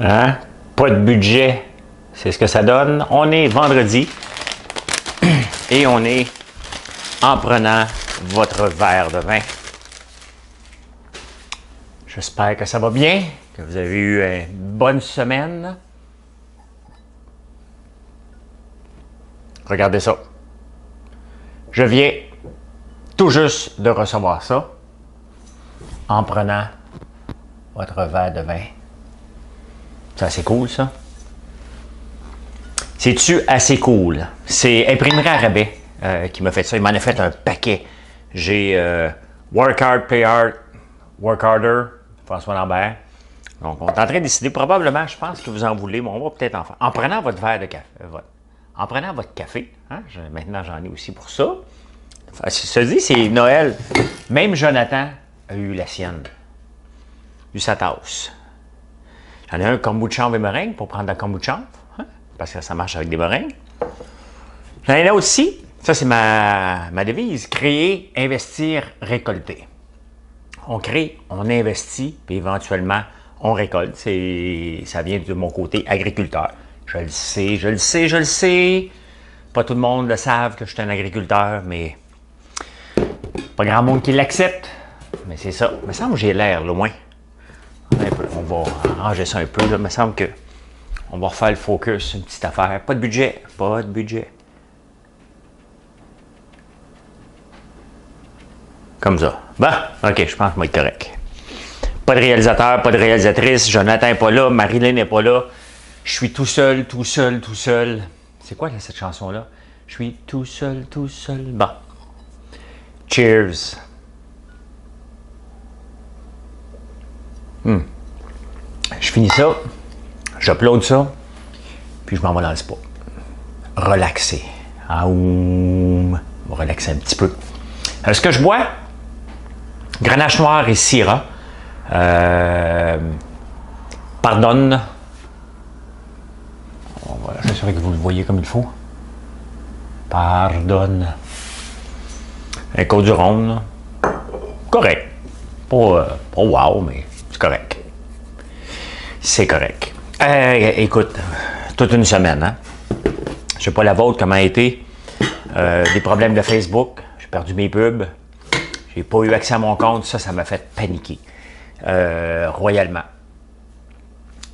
Hein? Pas de budget. C'est ce que ça donne. On est vendredi et on est en prenant votre verre de vin. J'espère que ça va bien, que vous avez eu une bonne semaine. Regardez ça. Je viens tout juste de recevoir ça en prenant votre verre de vin. C'est assez cool, ça. C'est-tu assez cool? C'est Imprimerie à rabais qui m'a fait ça. Il m'en a fait un paquet. J'ai Work Hard, Pay Hard, Work Harder, François Lambert. Donc, on est en train de décider. Probablement, je pense que vous en voulez, mais on va peut-être en faire. En prenant votre verre de café. En prenant votre café. Hein? Maintenant, j'en ai aussi pour ça. Ça se dit, c'est Noël. Même Jonathan a eu la sienne. Eu sa tasse. J'en ai un kombucha et meringue pour prendre la kombucha. Hein? Parce que ça marche avec des meringues. J'en ai là aussi. Ça, c'est ma devise. Créer, investir, récolter. On crée, on investit, puis éventuellement, on récolte. Ça vient de mon côté agriculteur. Je le sais, je le sais, je le sais. Pas tout le monde le savent que je suis un agriculteur, mais pas grand monde qui l'accepte. Mais c'est ça. Il me semble que j'ai l'air, là, au moins. On va ranger ça un peu. Là. Il me semble que on va refaire le focus, une petite affaire. Pas de budget. Pas de budget. Comme ça. Bon, OK, je pense que je vais être correct. Pas de réalisateur, pas de réalisatrice. Jonathan n'est pas là. Marilyn n'est pas là. Je suis tout seul, tout seul, tout seul. C'est quoi là, cette chanson-là? Je suis tout seul, tout seul. Bon. Cheers. Je finis ça. J'upload ça. Puis je m'en vais dans le spa. Relaxer. On va relaxer un petit peu. Ce que je bois, Grenache noir et Syrah. Pardonne. On va s'assurer que vous le voyez comme il faut. Pardonne. Un Côte du Rhône. Correct. Pas wow, mais c'est correct. C'est correct. Écoute, toute une semaine, hein? Je sais pas la vôtre, comment a été. Des problèmes de Facebook. J'ai perdu mes pubs. J'ai pas eu accès à mon compte. Ça m'a fait paniquer. Royalement.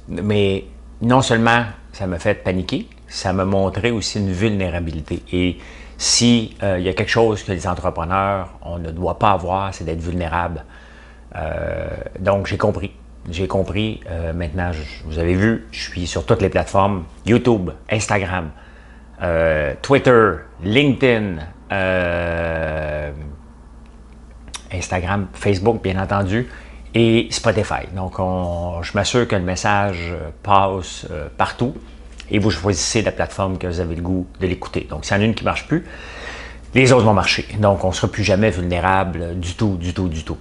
Mais non seulement ça m'a fait paniquer, ça m'a montré aussi une vulnérabilité. Et si il y a quelque chose que les entrepreneurs, on ne doit pas avoir, c'est d'être vulnérable. Donc, j'ai compris. J'ai compris. Maintenant, vous avez vu, je suis sur toutes les plateformes. YouTube, Instagram, Twitter, LinkedIn, Instagram, Facebook, bien entendu, et Spotify. Donc, je m'assure que le message passe partout et vous choisissez la plateforme que vous avez le goût de l'écouter. Donc, s'il y en a une qui ne marche plus, les autres vont marcher. Donc, on ne sera plus jamais vulnérable du tout, du tout, du tout.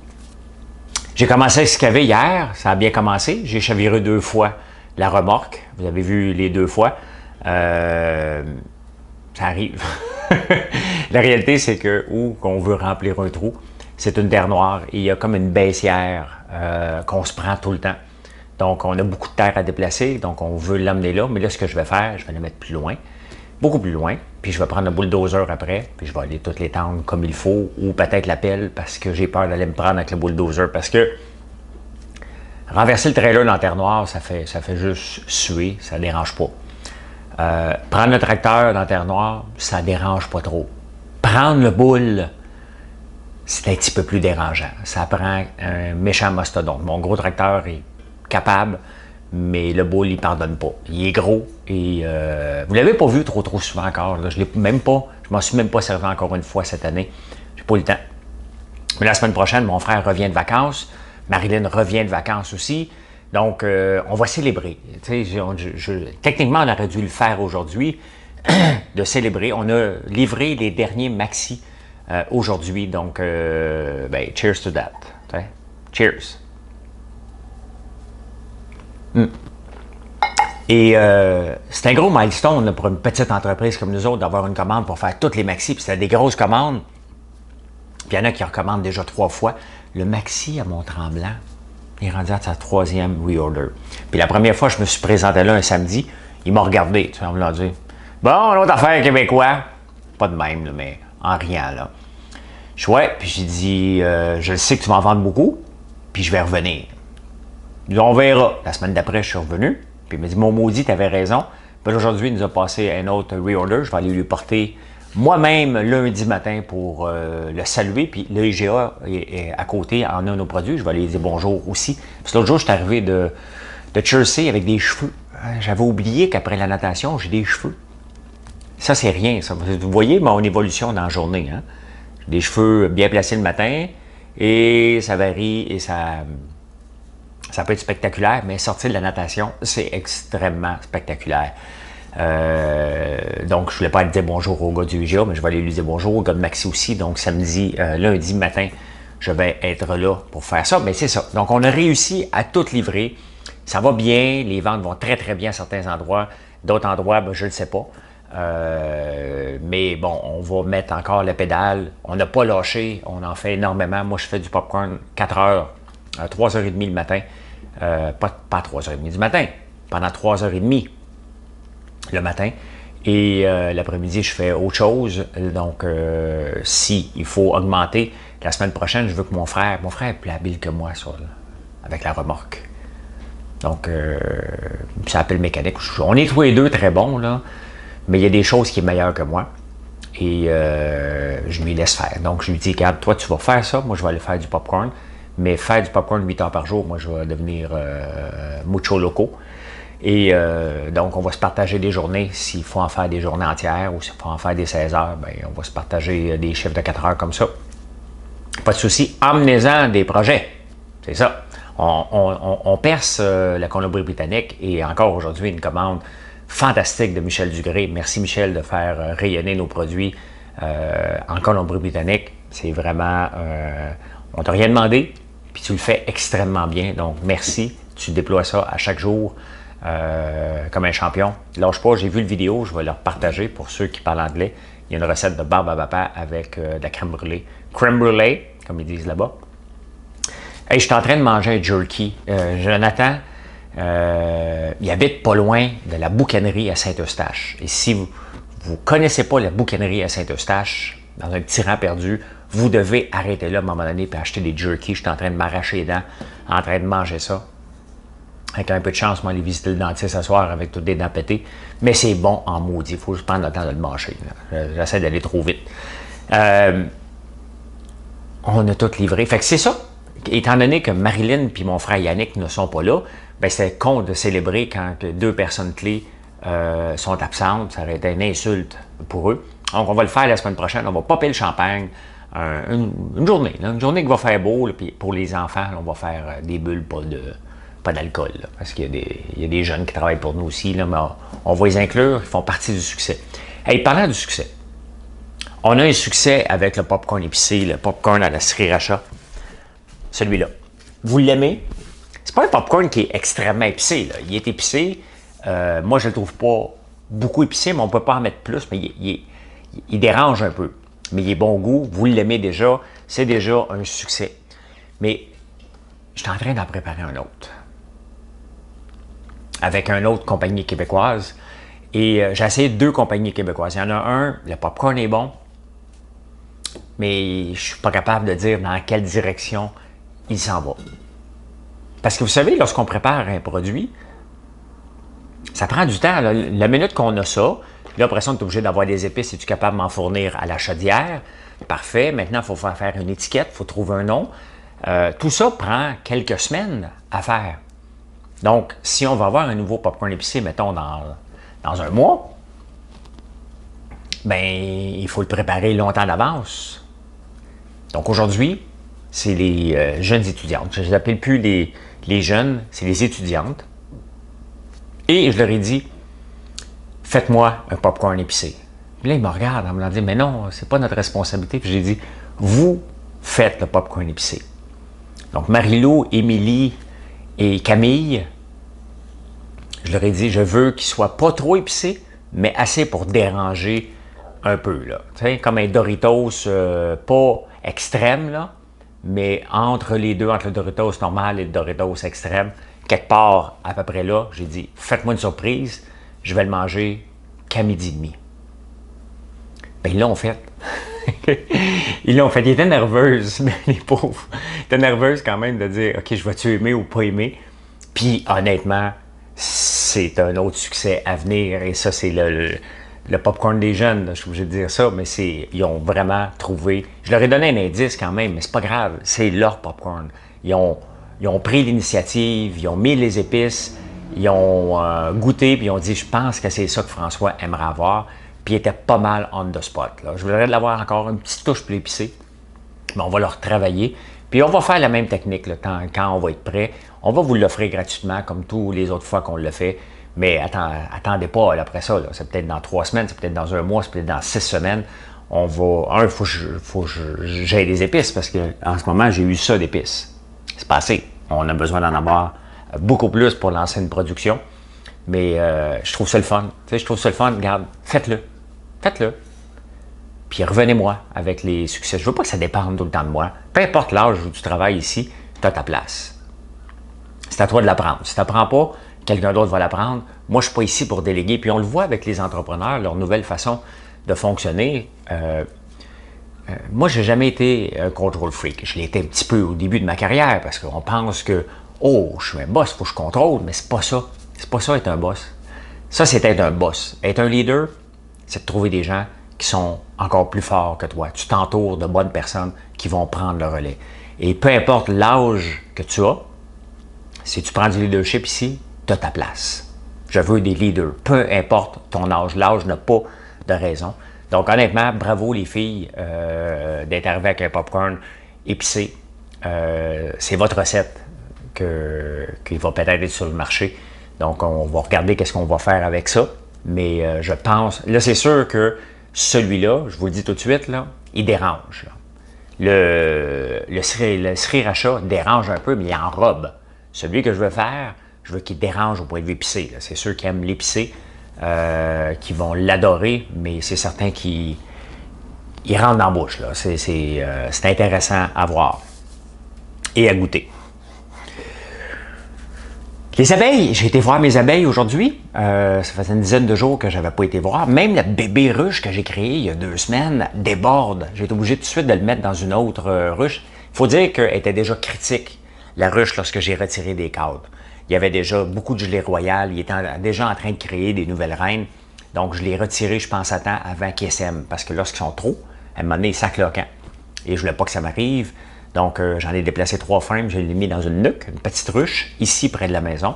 J'ai commencé à escaver hier, ça a bien commencé. J'ai chaviré 2 fois la remorque. Vous avez vu les 2 fois. Ça arrive. La réalité, c'est que où qu'on veut remplir un trou, c'est une terre noire et il y a comme une baissière qu'on se prend tout le temps. Donc, on a beaucoup de terre à déplacer, donc on veut l'amener là. Mais là, ce que je vais faire, je vais la mettre plus loin, beaucoup plus loin. Puis je vais prendre le bulldozer après, puis je vais aller toutes les tendre comme il faut, ou peut-être la pelle parce que j'ai peur d'aller me prendre avec le bulldozer. Parce que renverser le trailer dans la terre noire, ça fait juste suer, ça ne dérange pas. Prendre le tracteur dans la terre noire, ça ne dérange pas trop. Prendre le boule, c'est un petit peu plus dérangeant. Ça prend un méchant mastodonte. Mon gros tracteur est capable, mais le boule, il ne pardonne pas. Il est gros et vous ne l'avez pas vu trop souvent encore. Là. Je m'en suis même pas servi encore une fois cette année. J'ai pas eu le temps. Mais la semaine prochaine, mon frère revient de vacances. Marilyn revient de vacances aussi. Donc, on va célébrer. Techniquement, on aurait dû le faire aujourd'hui, de célébrer. On a livré les derniers maxi aujourd'hui. Donc, cheers to that. T'sais? Cheers. Et c'est un gros milestone là, pour une petite entreprise comme nous autres d'avoir une commande pour faire toutes les maxi. Puis c'était des grosses commandes. Puis il y en a qui recommandent déjà 3 fois. Le maxi à Mont-Tremblant est rendu à sa 3e reorder. Puis la première fois, je me suis présenté là un samedi, il m'a regardé, tu sais, en voulant dire « Bon, l'autre affaire québécois. » Pas de même, là, mais en riant, là. Je suis « Ouais. » Puis j'ai dit « Je sais que tu vas en vendre beaucoup, puis je vais revenir. » Il dit « On verra. » La semaine d'après, je suis revenu, puis il m'a dit « Mon maudit, t'avais raison. » Puis aujourd'hui, il nous a passé un autre reorder. Je vais aller lui porter moi-même lundi matin pour le saluer. Puis le IGA est à côté, en a nos produits. Je vais aller dire bonjour aussi. Puis l'autre jour, je suis arrivé de Jersey avec des cheveux. J'avais oublié qu'après la natation, j'ai des cheveux. Ça, c'est rien. Ça. Vous voyez mon évolution dans la journée. Hein? J'ai des cheveux bien placés le matin et ça varie et ça peut être spectaculaire, mais sortir de la natation, c'est extrêmement spectaculaire. Donc, je ne voulais pas aller dire bonjour au gars du IGA, mais je vais aller lui dire bonjour au gars de Maxi aussi. Donc, lundi matin, je vais être là pour faire ça. Mais c'est ça. Donc, on a réussi à tout livrer. Ça va bien. Les ventes vont très, très bien à certains endroits. D'autres endroits, ben, je ne le sais pas. Mais bon, on va mettre encore la pédale. On n'a pas lâché. On en fait énormément. Moi, je fais du popcorn 4 heures, 3h30 le matin. Pas 3h30 du matin. Pendant 3h30 le matin. Et l'après-midi, je fais autre chose. Donc, si il faut augmenter, la semaine prochaine, je veux que mon frère est plus habile que moi avec la remorque. Donc, ça appelle mécanique. On est tous les deux très bons, là. Mais il y a des choses qui sont meilleures que moi. Et je lui laisse faire. Donc, je lui dis, regarde, toi, tu vas faire ça. Moi, je vais aller faire du popcorn. Mais faire du popcorn 8 heures par jour, moi, je vais devenir mucho loco. Et donc, on va se partager des journées. S'il faut en faire des journées entières ou s'il faut en faire des 16 heures, bien, on va se partager des chiffres de 4 heures comme ça. Pas de souci. Emmenez-en des projets. C'est ça. On perce la Colombie-Britannique et encore aujourd'hui, une commande fantastique de Michel Dugré. Merci Michel de faire rayonner nos produits en Colombie-Britannique. C'est vraiment... on t'a rien demandé, puis tu le fais extrêmement bien. Donc, merci. Tu déploies ça à chaque jour comme un champion. Lâche pas, j'ai vu le vidéo, je vais leur partager pour ceux qui parlent anglais. Il y a une recette de barbe à vapeur avec de la crème brûlée. Crème brûlée, comme ils disent là-bas. Hey, je suis en train de manger un jerky. Jonathan, il habite pas loin de la boucanerie à Saint-Eustache. Et si vous ne connaissez pas la boucanerie à Saint-Eustache, dans un petit rang perdu, vous devez arrêter là à un moment donné et acheter des jerky. Je suis en train de m'arracher les dents, en train de manger ça. Avec un peu de chance, moi, aller visiter le dentiste ce soir avec toutes les dents pétées. Mais c'est bon en maudit. Il faut juste prendre le temps de le mâcher. J'essaie d'aller trop vite. On a tout livré. Fait que c'est ça. Étant donné que Marilyn et mon frère Yannick ne sont pas là, ben c'est con de célébrer quand deux personnes clés sont absentes. Ça aurait été une insulte pour eux. Donc, on va le faire la semaine prochaine. On va popper le champagne. Une journée. Là, une journée qui va faire beau. Là, puis pour les enfants, là, on va faire des bulles, pas d'alcool. Parce qu'il y a des jeunes qui travaillent pour nous aussi. Là, mais on va les inclure. Ils font partie du succès. Hey, parlant du succès. On a un succès avec le popcorn épicé, le popcorn à la sriracha. Celui-là. Vous l'aimez? C'est pas un popcorn qui est extrêmement épicé. Là. Il est épicé. Moi, je le trouve pas beaucoup épicé, mais on peut pas en mettre plus. Mais il dérange un peu. Mais il est bon goût. Vous l'aimez déjà. C'est déjà un succès. Mais je suis en train d'en préparer un autre. Avec une autre compagnie québécoise. Et j'ai essayé 2 compagnies québécoises. Il y en a un, le popcorn est bon. Mais je suis pas capable de dire dans quelle direction il s'en va. Parce que vous savez, lorsqu'on prépare un produit, ça prend du temps. Là. La minute qu'on a ça, là, après ça, on est obligé d'avoir des épices. Es-tu capable de m'en fournir à la chaudière? Parfait. Maintenant, il faut faire une étiquette, il faut trouver un nom. Tout ça prend quelques semaines à faire. Donc, si on va avoir un nouveau popcorn épicé, mettons, dans un mois, ben il faut le préparer longtemps d'avance. Donc, aujourd'hui, c'est les jeunes étudiantes. Je ne les appelle plus les jeunes, c'est les étudiantes. Et je leur ai dit, faites-moi un popcorn épicé. Puis là, ils me regardent en me disant, mais non, c'est pas notre responsabilité. Puis j'ai dit, vous faites le popcorn épicé. Donc, Marie-Lou, Émilie et Camille, je leur ai dit, je veux qu'il soit pas trop épicé, mais assez pour déranger un peu. Là. Tu sais, comme un Doritos pas extrême, là, mais entre les deux, entre le Doritos normal et le Doritos extrême, quelque part à peu près là, j'ai dit, faites-moi une surprise, je vais le manger qu'à midi et demi. Ben, ils l'ont fait. Ils l'ont fait. Ils étaient nerveuses, mais les pauvres. Ils étaient nerveuses quand même de dire, OK, je vais-tu aimer ou pas aimer? Puis, honnêtement, c'est un autre succès à venir. Et ça, c'est le popcorn des jeunes. Là, je suis obligé de dire ça, mais ils ont vraiment trouvé. Je leur ai donné un indice quand même, mais c'est pas grave. C'est leur popcorn. Ils ont pris l'initiative, ils ont mis les épices, ils ont goûté, puis ils ont dit, je pense que c'est ça que François aimerait avoir. Puis il était pas mal on the spot. Là. Je voudrais l'avoir encore une petite touche plus épicée, mais on va le retravailler. Puis on va faire la même technique là, quand on va être prêt. On va vous l'offrir gratuitement, comme tous les autres fois qu'on le fait. Mais attendez pas après ça. Là. C'est peut-être dans 3 semaines, c'est peut-être dans un mois, c'est peut-être dans 6 semaines. On va. Il faut que j'ai des épices parce qu'en ce moment, j'ai eu ça d'épices. C'est pas assez. On a besoin d'en avoir beaucoup plus pour lancer une production. Mais je trouve ça le fun. Tu sais, je trouve ça le fun. Regarde, faites-le. Faites-le. Puis revenez-moi avec les succès. Je veux pas que ça dépende tout le temps de moi. Peu importe l'âge où tu travailles ici, tu as ta place. C'est à toi de l'apprendre. Si tu n'apprends pas, quelqu'un d'autre va l'apprendre. Moi, je ne suis pas ici pour déléguer. Puis on le voit avec les entrepreneurs, leur nouvelle façon de fonctionner. Moi, je n'ai jamais été un control freak. Je l'ai été un petit peu au début de ma carrière parce qu'on pense que, oh, je suis un boss, il faut que je contrôle. Mais c'est pas ça. C'est pas ça être un boss. Ça, c'est être un boss. Être un leader, c'est de trouver des gens qui sont encore plus forts que toi. Tu t'entoures de bonnes personnes qui vont prendre le relais. Et peu importe l'âge que tu as, si tu prends du leadership ici, tu as ta place. Je veux des leaders. Peu importe ton âge. L'âge n'a pas de raison. Donc, honnêtement, bravo les filles d'être arrivées avec un popcorn épicé. C'est votre recette qui va peut-être être sur le marché. Donc, on va regarder qu'est-ce qu'on va faire avec ça. Mais je pense... Là, c'est sûr que celui-là, je vous le dis tout de suite, là, il dérange. Là. Le sriracha dérange un peu, mais il enrobe. Celui que je veux faire, je veux qu'il dérange au point de vue épicé. Là. C'est ceux qui aiment l'épicé, qui vont l'adorer, mais c'est certain qu'il rentre dans la bouche. Là. C'est intéressant à voir et à goûter. Les abeilles, j'ai été voir mes abeilles aujourd'hui. Ça faisait une dizaine de jours que je n'avais pas été voir. Même le bébé ruche que j'ai créé il y a 2 semaines déborde. J'ai été obligé tout de suite de le mettre dans une autre ruche. Il faut dire qu'elle était déjà critique, la ruche, lorsque j'ai retiré des cadres. Il y avait déjà beaucoup de gelée royale. Il était déjà en train de créer des nouvelles reines. Donc, je l'ai retiré, je pense, à temps avant qu'ils sèment. Parce que lorsqu'ils sont trop, à un moment donné, ils sacent le camp. Et je ne voulais pas que ça m'arrive. Donc, j'en ai déplacé 3 frames, je l'ai mis dans une nuque, une petite ruche, ici, près de la maison.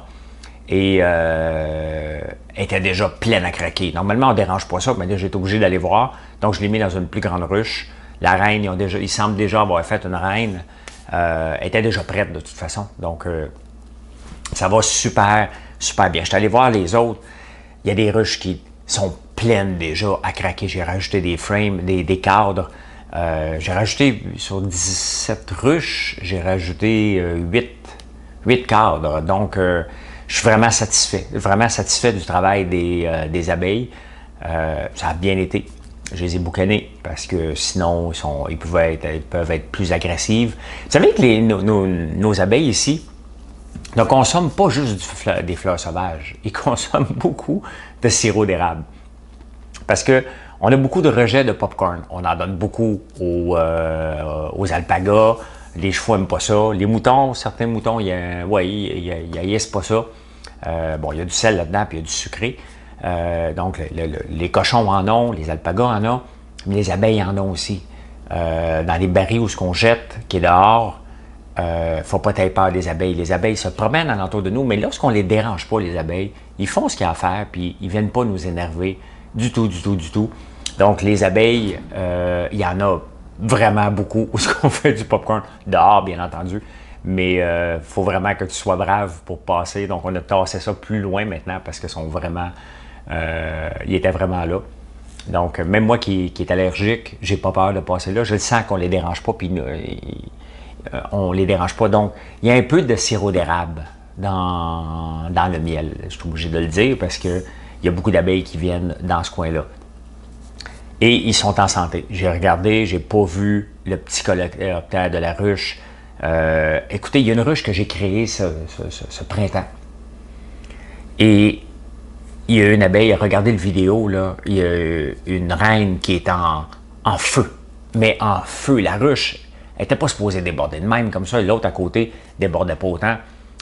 Et elle était déjà pleine à craquer. Normalement, on ne dérange pas ça, mais là, j'ai été obligé d'aller voir. Donc, je l'ai mis dans une plus grande ruche. La reine, ils semblent déjà avoir fait une reine. Elle était déjà prête, de toute façon. Donc, ça va super, super bien. Je suis allé voir les autres. Il y a des ruches qui sont pleines déjà à craquer. J'ai rajouté des frames, des cadres. J'ai rajouté sur 17 ruches, j'ai rajouté 8 cadres. Donc, je suis vraiment satisfait du travail des abeilles. Ça a bien été. Je les ai boucanés parce que sinon, ils peuvent être plus agressives. Vous savez que nos abeilles ici ne consomment pas juste des fleurs sauvages. Ils consomment beaucoup de sirop d'érable. Parce que on a beaucoup de rejets de popcorn. On en donne beaucoup aux alpagas. Les chevaux n'aiment pas ça. Les moutons, certains moutons, ils haïssent pas ça. Bon, il y a du sel là-dedans, puis il y a du sucré. Donc, les cochons en ont, les alpagas en ont, mais les abeilles en ont aussi. Dans les barils où ce qu'on jette, qui est dehors, faut pas être peur des abeilles. Les abeilles se promènent alentour de nous, mais lorsqu'on les dérange pas, les abeilles, ils font ce qu'il y a à faire, puis ils viennent pas nous énerver du tout. Donc, les abeilles, il y en a vraiment beaucoup où ce qu'on fait du popcorn dehors, bien entendu. Mais il faut vraiment que tu sois brave pour passer. Donc, on a tassé ça plus loin maintenant parce qu'ils sont vraiment... ils étaient vraiment là. Donc, même moi qui est allergique, j'ai pas peur de passer là. Je le sens qu'on les dérange pas, puis on les dérange pas. Donc, il y a un peu de sirop d'érable dans le miel. Je suis obligé de le dire parce qu'il y a beaucoup d'abeilles qui viennent dans ce coin-là. Et ils sont en santé. J'ai regardé, j'ai pas vu le petit coléoptère de la ruche Écoutez, il y a une ruche que j'ai créée ce printemps. Et il y a une abeille, regardez le vidéo, là, il y a une reine qui est en feu. Mais en feu, la ruche, elle n'était pas supposée déborder de même comme ça, et l'autre à côté débordait pas autant.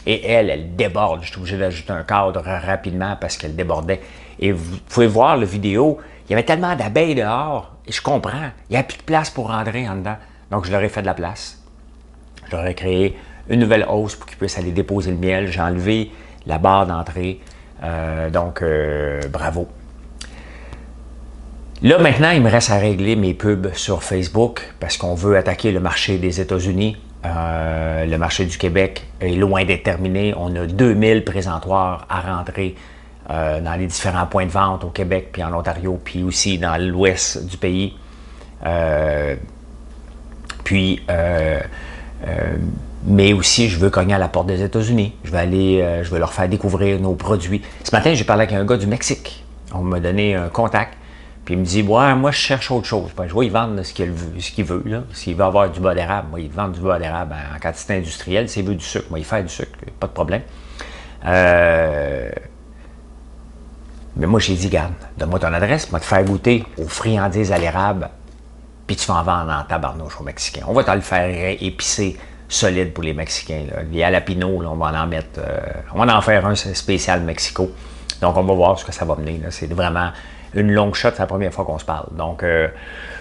Et elle déborde. Je suis obligé d'ajouter un cadre rapidement parce qu'elle débordait. Et vous pouvez voir la vidéo, il y avait tellement d'abeilles dehors, et je comprends, il n'y a plus de place pour rentrer en dedans. Donc je leur ai fait de la place. Je leur ai créé une nouvelle hausse pour qu'ils puissent aller déposer le miel. J'ai enlevé la barre d'entrée. Bravo. Là, maintenant, il me reste à régler mes pubs sur Facebook parce qu'on veut attaquer le marché des États-Unis. Le marché du Québec est loin d'être terminé. On a 2000 présentoirs à rentrer dans les différents points de vente au Québec, puis en Ontario, puis aussi dans l'ouest du pays. Mais aussi, je veux cogner à la porte des États-Unis. Je vais leur faire découvrir nos produits. Ce matin, j'ai parlé avec un gars du Mexique. On m'a donné un contact. Puis il me dit, ouais, moi, je cherche autre chose. Ben, je vais y vendre ce qu'il veut. S'il veut avoir du bas d'érable, moi, il vend du bas d'érable en quantité industrielle. S'il veut du sucre, moi, il fait du sucre. Pas de problème. Mais moi, j'ai dit, garde, donne-moi ton adresse, moi, te faire goûter aux friandises à l'érable, puis tu vas en vendre en tabarnouche aux Mexicains. On va te le faire épicé, solide pour les Mexicains. Là. Les jalapenos, là, on va en mettre, on va en faire un spécial Mexico. Donc, on va voir ce que ça va mener. C'est vraiment une longue shot, c'est la première fois qu'on se parle. Donc,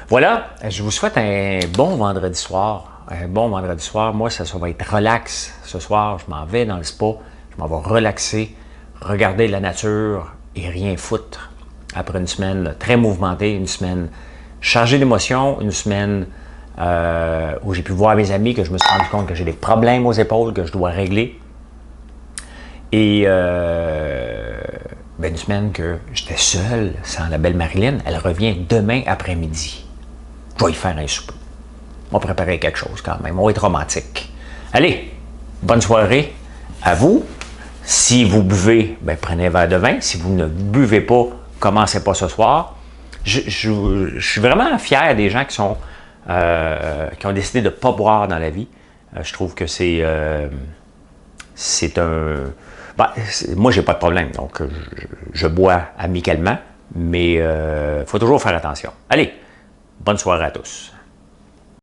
voilà, je vous souhaite un bon vendredi soir. Un bon vendredi soir. Moi, ça va être relax ce soir. Je m'en vais dans le spa. Je m'en vais relaxer, regarder la nature et rien foutre. Après une semaine très mouvementée, une semaine chargée d'émotions, une semaine où j'ai pu voir mes amis, que je me suis rendu compte que j'ai des problèmes aux épaules que je dois régler. Et une semaine que j'étais seul, sans la belle Marilyn. Elle revient demain après-midi. Je vais y faire un souper. On va préparer quelque chose quand même. On va être romantique. Allez, bonne soirée à vous. Si vous buvez, prenez un verre de vin. Si vous ne buvez pas, commencez pas ce soir. Je suis vraiment fier des gens qui ont décidé de ne pas boire dans la vie. Je trouve que c'est un... moi, j'ai pas de problème, donc je bois amicalement, mais il faut toujours faire attention. Allez, bonne soirée à tous.